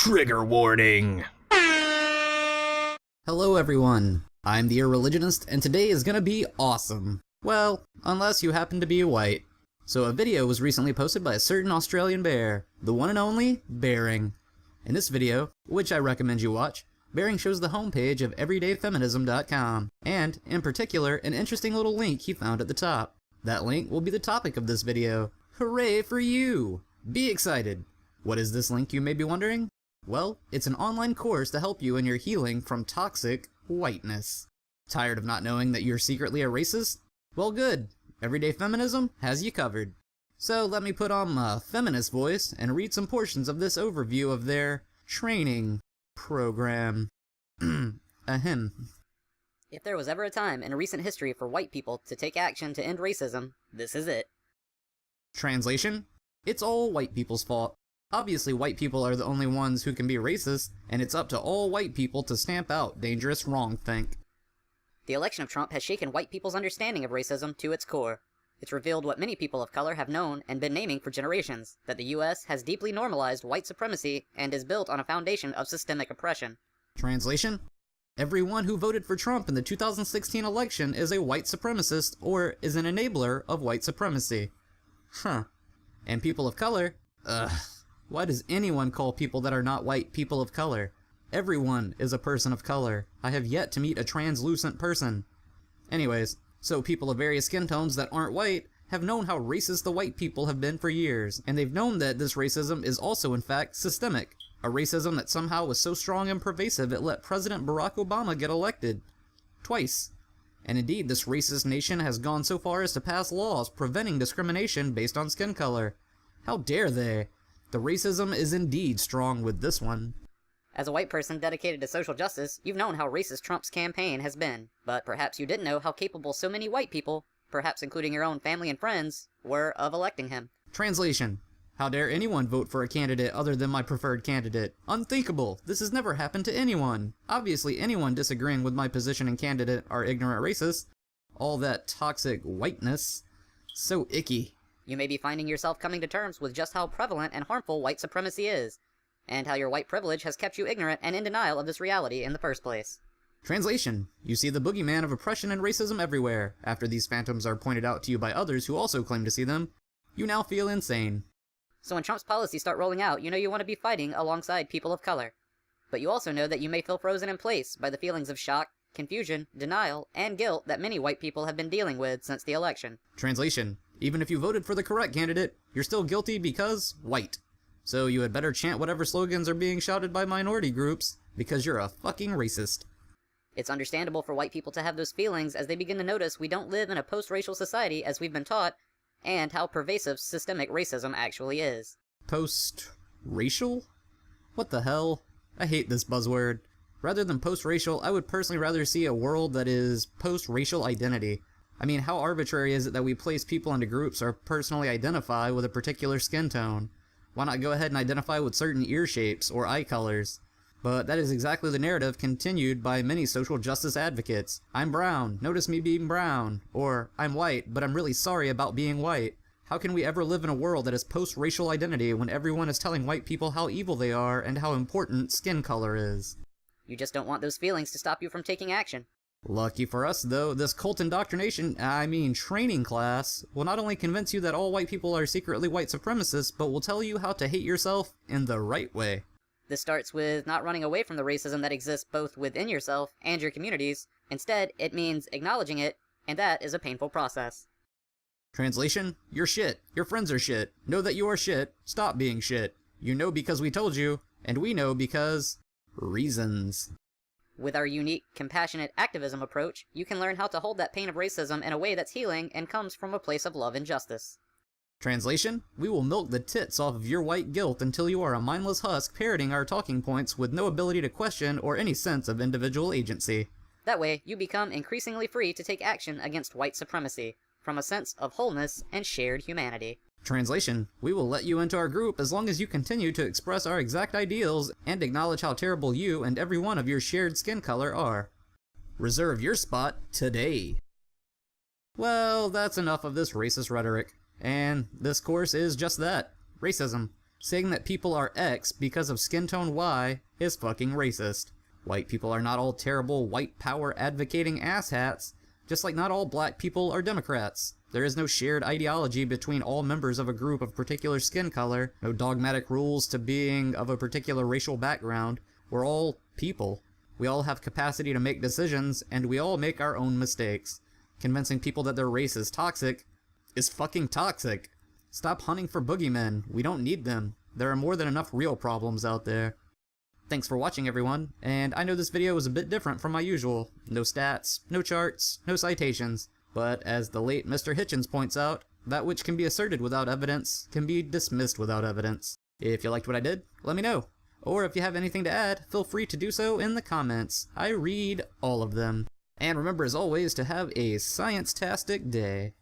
Trigger warning! Hello everyone, I'm the Irreligionist, and today is gonna be awesome. Well, unless you happen to be white. So a video was recently posted by a certain Australian bear, the one and only Bearing. In this video, which I recommend you watch, Bearing shows the homepage of everydayfeminism.com, and, in particular, an interesting little link he found at the top. That link will be the topic of this video. Hooray for you! Be excited! What is this link, you may be wondering? Well, it's an online course to help you in your healing from toxic whiteness. Tired of not knowing that you're secretly a racist? Well good, Everyday Feminism has you covered. So let me put on my feminist voice and read some portions of this overview of their training program. Ahem. If there was ever a time in recent history for white people to take action to end racism, this is it. Translation? It's all white people's fault. Obviously, white people are the only ones who can be racist, and it's up to all white people to stamp out dangerous wrongthink. The election of Trump has shaken white people's understanding of racism to its core. It's revealed what many people of color have known and been naming for generations, that the US has deeply normalized white supremacy and is built on a foundation of systemic oppression. Translation? Everyone who voted for Trump in the 2016 election is a white supremacist or is an enabler of white supremacy. Huh. And people of color? Ugh. Why does anyone call people that are not white people of color? Everyone is a person of color. I have yet to meet a translucent person. Anyways, so people of various skin tones that aren't white have known how racist the white people have been for years, and they've known that this racism is also in fact systemic. A racism that somehow was so strong and pervasive it let President Barack Obama get elected. Twice. And indeed, this racist nation has gone so far as to pass laws preventing discrimination based on skin color. How dare they? The racism is indeed strong with this one. As a white person dedicated to social justice, you've known how racist Trump's campaign has been, but perhaps you didn't know how capable so many white people, perhaps including your own family and friends, were of electing him. Translation. How dare anyone vote for a candidate other than my preferred candidate? Unthinkable! This has never happened to anyone! Obviously anyone disagreeing with my position and candidate are ignorant racists. All that toxic whiteness. So icky. You may be finding yourself coming to terms with just how prevalent and harmful white supremacy is, and how your white privilege has kept you ignorant and in denial of this reality in the first place. Translation. You see the boogeyman of oppression and racism everywhere. After these phantoms are pointed out to you by others who also claim to see them, you now feel insane. So when Trump's policies start rolling out, you know you want to be fighting alongside people of color. But you also know that you may feel frozen in place by the feelings of shock, confusion, denial, and guilt that many white people have been dealing with since the election. Translation. Even if you voted for the correct candidate, you're still guilty because white. So you had better chant whatever slogans are being shouted by minority groups, because you're a fucking racist. It's understandable for white people to have those feelings as they begin to notice we don't live in a post-racial society as we've been taught, and how pervasive systemic racism actually is. Post-racial? What the hell? I hate this buzzword. Rather than post-racial, I would personally rather see a world that is post-racial identity. I mean, how arbitrary is it that we place people into groups or personally identify with a particular skin tone? Why not go ahead and identify with certain ear shapes or eye colors? But that is exactly the narrative continued by many social justice advocates. I'm brown, notice me being brown. Or, I'm white, but I'm really sorry about being white. How can we ever live in a world that is post-racial identity when everyone is telling white people how evil they are and how important skin color is? You just don't want those feelings to stop you from taking action. Lucky for us, though, this cult indoctrination, training class, will not only convince you that all white people are secretly white supremacists, but will tell you how to hate yourself in the right way. This starts with not running away from the racism that exists both within yourself and your communities. Instead, it means acknowledging it, and that is a painful process. Translation? You're shit. Your friends are shit. Know that you are shit. Stop being shit. You know because we told you, and we know because... reasons. With our unique, compassionate activism approach, you can learn how to hold that pain of racism in a way that's healing and comes from a place of love and justice. Translation? We will milk the tits off of your white guilt until you are a mindless husk parroting our talking points with no ability to question or any sense of individual agency. That way, you become increasingly free to take action against white supremacy, from a sense of wholeness and shared humanity. Translation, we will let you into our group as long as you continue to express our exact ideals and acknowledge how terrible you and every one of your shared skin color are. Reserve your spot today. Well, that's enough of this racist rhetoric. And this course is just that, racism. Saying that people are X because of skin tone Y is fucking racist. White people are not all terrible white power advocating asshats, just like not all black people are Democrats. There is no shared ideology between all members of a group of particular skin color, no dogmatic rules to being of a particular racial background. We're all people. We all have capacity to make decisions, and we all make our own mistakes. Convincing people that their race is toxic is fucking toxic. Stop hunting for boogeymen. We don't need them. There are more than enough real problems out there. Thanks for watching, everyone, and I know this video was a bit different from my usual. No stats, no charts, no citations, but as the late Mr. Hitchens points out, that which can be asserted without evidence can be dismissed without evidence. If you liked what I did, let me know. Or if you have anything to add, feel free to do so in the comments. I read all of them. And remember, as always, to have a science-tastic day.